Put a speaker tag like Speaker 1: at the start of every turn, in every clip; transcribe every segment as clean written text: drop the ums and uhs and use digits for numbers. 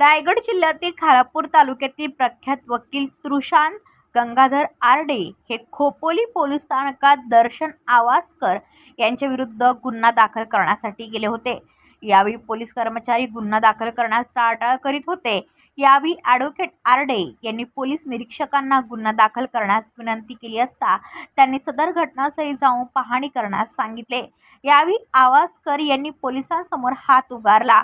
Speaker 1: रायगड जिल्ह्यातील खालापूर तालुक्यातील प्रख्यात वकील तृषांत गंगाधर आरडे हे खोपोली पोलीस स्थानकात दर्शन आवासकर यांच्या विरुद्ध गुन्हा दाखल करण्यासाठी गेले होते। यावेळी पोलीस कर्मचारी गुन्हा दाखल करण्यास टाळाटाळ करीत होते। यावेळी ॲडव्होकेट आरडे यांनी पोलीस निरीक्षकांना गुन्हा दाखल करण्यास विनंती केली असता त्यांनी सदर घटनास्थळी जाऊन पाहणी करण्यास सांगितले। यावेळी आवासकर यांनी पोलिसांसमोर हात उगारला।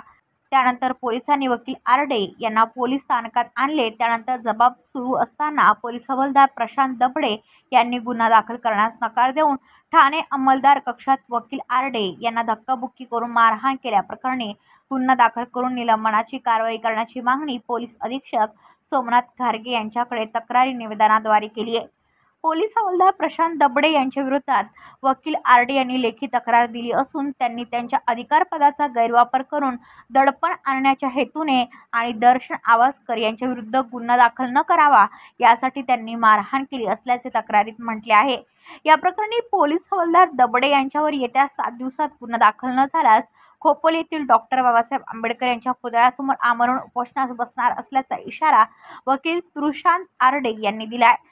Speaker 1: त्यानंतर पोलिसांनी वकील आरडे यांना पोलीस स्थानकात आणले। त्यानंतर जबाब सुरू असताना पोलीस हवालदार प्रशांत दबडे यांनी गुन्हा दाखल करण्यास नकार देऊन ठाणे अंमलदार कक्षात वकील आरडे यांना धक्काबुक्की करून मारहाण केल्याप्रकरणी गुन्हा दाखल करून निलंबनाची कारवाई करण्याची मागणी पोलीस अधीक्षक सोमनाथ घारगे यांच्याकडे तक्रारी निवेदनाद्वारे केली आहे। पोलीस हवालदार प्रशांत दबडे यांच्या विरोधात वकील आरडे यांनी लेखी तक्रार दिली असून त्यांनी त्यांच्या अधिकारपदाचा गैरवापर करून दडपण आणण्याच्या हेतूने आणि दर्शन आवासकर यांच्या विरुद्ध गुन्हा दाखल न करावा यासाठी त्यांनी मारहाण केली असल्याचे तक्रारीत म्हटले आहे। या प्रकरणी पोलीस हवालदार दबडे यांच्यावर येत्या 7 दिवसात गुन्हा दाखल न झाल्यास खोपोली येथील डॉक्टर बाबासाहेब आंबेडकर यांच्या पुतळ्यासमोर आमरण उपोषणास बसणार असल्याचा इशारा वकील तृषांत आरडे यांनी दिला आहे।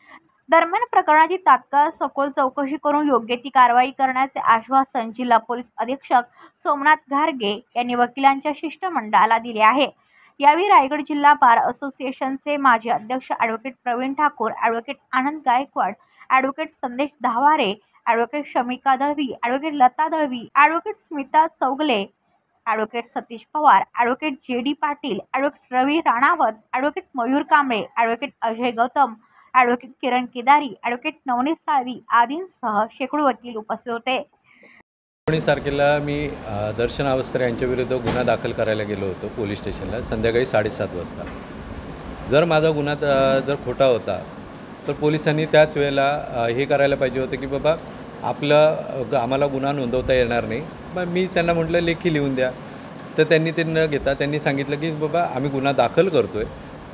Speaker 1: दरम्यान प्रकरणाची तात्काळ सखोल चौकशी करून योग्य ती कारवाई करण्याचे आश्वासन जिल्हा पोलीस अधीक्षक सोमनाथ घारगे यांनी वकिलांच्या शिष्टमंडळाला दिले आहे। यावेळी रायगड जिल्हा बार असोसिएशनचे माजी अध्यक्ष advocate Praveen Thakur, advocate Anand Gaikwad, advocate Sandesh Dhaware, advocate Shamika Dalvi, advocate Lata Dalvi, advocate Smita Chougule, advocate Satish Pawar, advocate JD. Patil, advocate Ravi Ranawat, advocate Mayur Kamble, advocate Ajay Gautam, advocate Kiran Kedari, advocate Navneet Salvi आदींसह शेकडो वकील उपस्थित होते।
Speaker 2: 19 तारखेला मी दर्शन आवासकर यांच्या विरुद्ध गुन्हा दाखल करायला गेलो होतो पोलीस स्टेशनला संध्याकाळी 7:30 वाजता। जर माझा गुन्हा जर खोटा होता तर पोलिसांनी त्याच वेळेला हे करायला पाहिजे होतं की बाबा आम्हाला गुन्हा नोंदवता येणार नाही। मग मी त्यांना म्हटलं लेखी लिहून द्या, तर त्यांनी ते न घेता त्यांनी सांगितलं की बाबा आम्ही गुन्हा दाखल करतोय।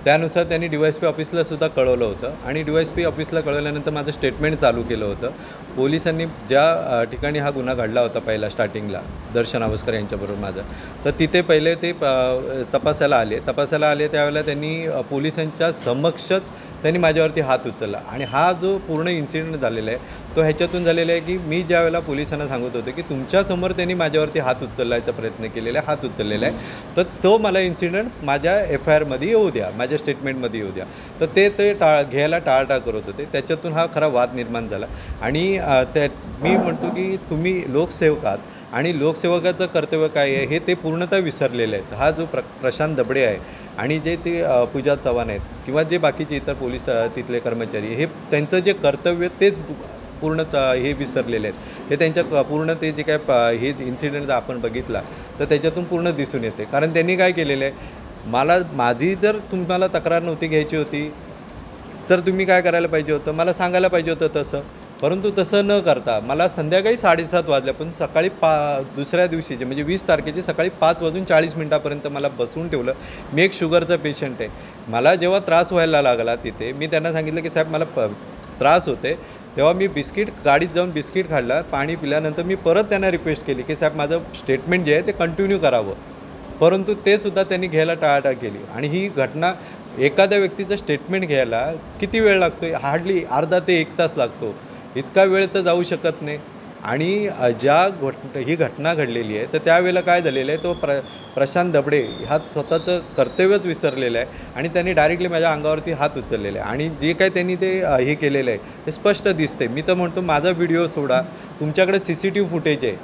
Speaker 2: त्यानुसार त्यांनी DYSP ऑफिसला सुद्धा कळवलं होतं आणि DYSP ऑफिसला कळवल्यानंतर माझं स्टेटमेंट चालू केलं होतं। पोलिसांनी ज्या ठिकाणी हा गुन्हा घडला होता पहिला स्टार्टिंगला दर्शन आवासकर यांच्याबरोबर माझा, तर तिथे पहिले ते तपासायला आले त्यावेळेला त्यांनी पोलिसांच्या समक्षच त्यांनी माझ्यावरती हात उचलला आणि हा जो पूर्ण इन्सिडेंट झालेला आहे तो ह्याच्यातून झालेला आहे की मी ज्या वेळेला पोलिसांना सांगत होतो की तुमच्यासमोर त्यांनी माझ्यावरती हात उचलण्याचा प्रयत्न केलेला आहे, हात उचललेला आहे, तर तो मला इन्सिडेंट माझ्या FIRमध्ये येऊ द्या, माझ्या स्टेटमेंटमध्ये येऊ द्या, तर ते घ्यायला टाळाटाळ करत होते। त्याच्यातून हा खरा वाद निर्माण झाला आणि मी म्हणतो की तुम्ही लोकसेवक आहात आणि लोकसेवकाचं कर्तव्य काय आहे हे ते पूर्णतः विसरलेले आहेत। हा जो प्रशांत दबडे आहे आणि जे ते पूजा चव्हाण आहेत किंवा जे बाकीचे इतर पोलीस तिथले कर्मचारी हे त्यांचं जे कर्तव्य तेच पूर्ण हे विसरलेले आहेत। हे त्यांच्या पूर्ण ते जे काय हे इन्सिडेंट आपण बघितला तर त्याच्यातून पूर्ण दिसून येते। कारण त्यांनी काय केलेलं आहे, माझी जर तुम्हाला तक्रार नव्हती घ्यायची होती तर तुम्ही काय करायला पाहिजे होतं, मला सांगायला पाहिजे होतं तसं, परंतु तसं न करता मला संध्याकाळी 7:30 वाजल्यापासून सकाळी दुसऱ्या दिवशीचे म्हणजे 20 तारखेचे सकाळी 5:40 मला बसवून ठेवलं। मी एक शुगरचा पेशंट आहे, मला जेव्हा त्रास व्हायला लागला तिथे मी त्यांना सांगितलं की साहेब मला त्रास होते, तेव्हा मी गाडीत जाऊन बिस्किट खाल्ला, पाणी पिल्यानंतर मी परत त्यांना रिक्वेस्ट केली की साहेब माझं स्टेटमेंट जे आहे ते कंटिन्यू करावं, परंतु ते सुद्धा त्यांनी घ्यायला टाळाटाळ केली। आणि ही घटना एखाद्या व्यक्तीचं स्टेटमेंट घ्यायला किती वेळ लागतो, हार्डली अर्धा ते 1 तास लागतो, इतका वेळ तर जाऊ शकत नाही। आणि ही घटना घडलेली आहे तर त्यावेळेला काय झालेलं आहे, तो प्रशांत दबडे हा स्वतःचं कर्तव्यच विसरलेलं आहे आणि त्यांनी डायरेक्टली माझ्या अंगावरती हात उचललेले आहे आणि जे काय त्यांनी ते हे केलेलं आहे ते स्पष्ट दिसते। मी तर म्हणतो माझा व्हिडिओ सोडा, तुमच्याकडे CCTV फुटेज आहे,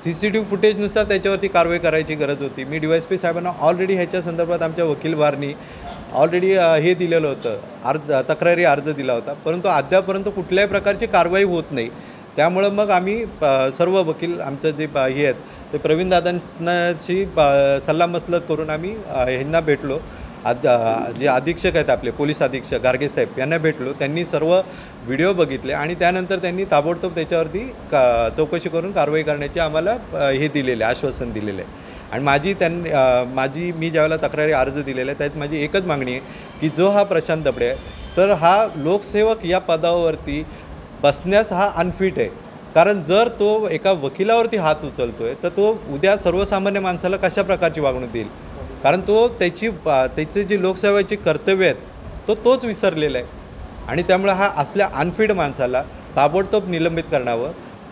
Speaker 2: CCTV फुटेजनुसार त्याच्यावरती कारवाई करायची गरज होती। मी DYSP साहेबांना ऑलरेडी ह्याच्या संदर्भात आमच्या वकील बारनी ऑलरेडी हे दिलेलं होतं, तक्रारी अर्ज दिला होता, परंतु अद्यापर्यंत कुठल्याही प्रकारची कारवाई होत नाही। त्यामुळं मग आम्ही सर्व वकील आमचं जे हे आहेत ते प्रवीण दादांची सल्लामसलत करून आम्ही ह्यांना भेटलो, जे अधीक्षक आहेत आपले पोलीस अधीक्षक गारगे साहेब यांना भेटलो। त्यांनी सर्व व्हिडिओ बघितले आणि त्यानंतर त्यांनी ताबडतोब त्याच्यावरती चौकशी करून कारवाई करण्याचे आम्हाला हे दिलेले आश्वासन दिलेलं आहे। आणि मी ज्यावेळेला तक्रारी अर्ज दिलेला आहे त्यात माझी एकच मागणी आहे की जो हा प्रशांत दबडे आहे तर हा लोकसेवक या पदावरती बसण्यास हा अनफिट आहे। कारण जर तो एका वकिलावरती हात उचलतोय तर तो उद्या सर्वसामान्य माणसाला कशा प्रकारची वागणूक देईल। कारण त्याचे जी लोकसेवेची कर्तव्य आहेत तोच विसरलेला आहे आणि त्यामुळे हा असल्या अनफिट माणसाला ताबडतोब निलंबित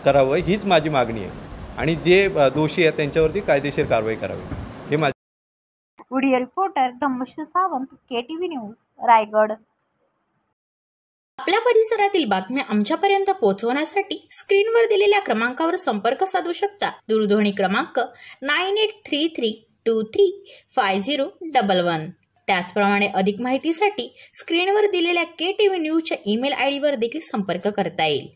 Speaker 2: करावं हीच माझी मागणी आहे आणि जे दोषी आहेत त्यांच्यावरती कायदेशीर कारवाई करावी हे माझे.
Speaker 1: Video reporter Dhammashree Sawant, KTV news, Raigad.
Speaker 3: आपल्या परिसरातील बातम्या आमच्यापर्यंत पोहोचवण्यासाठी स्क्रीनवर दिलेल्या क्रमांकावर संपर्क साधू शकता. दूरध्वनी क्रमांक 9833235011. त्याचप्रमाणे अधिक माहितीसाठी स्क्रीनवर दिलेल्या KTV न्यूजच्या ईमेल ID वर देखील संपर्क करता येईल.